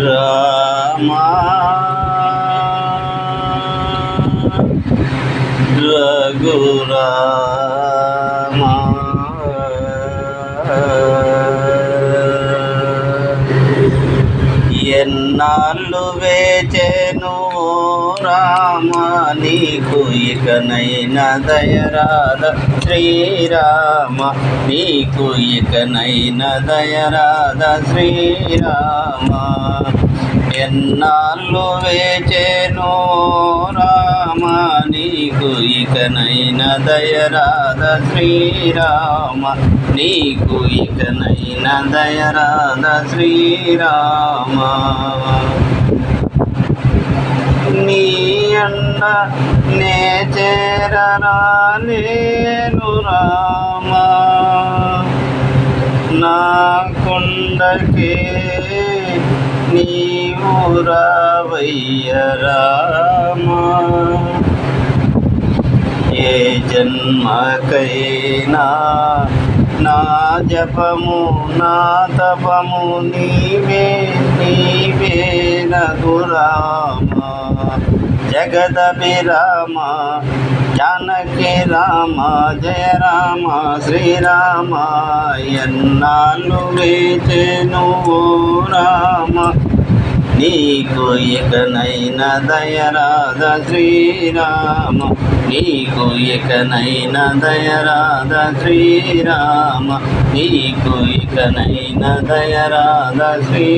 రామా రఘురామా ఎన్నాళ్ళు వేచెను రామ నీకు ఇకనైనా దయరాధ శ్రీరామ నీకు ఇకనైనా దయరాధ శ్రీరామ ఎన్నాళ్ళు వేచెను రామ నీకు ఇకనైనా దయరాధ శ్రీరామ నీకు ఇకనైనా దయరాధ శ్రీరామ నీ అన్న నే చేరరా నేను రామా నా కొండకే నీవు రావయ్య రామా ఏ జన్మకైనా నా జపము నా తపము నీవే నీవే రఘురామ జగదభిరామ జానకి రామ జయ రామ శ్రీరామ ఎన్నాళ్ళు వేచెను రామ నీకు ఇకనైనా దయరాధ శ్రీరామ నీకు ఇకనైనా దయరాధ శ్రీరామ నీకు ఇకనైనా దయరాధ శ్రీ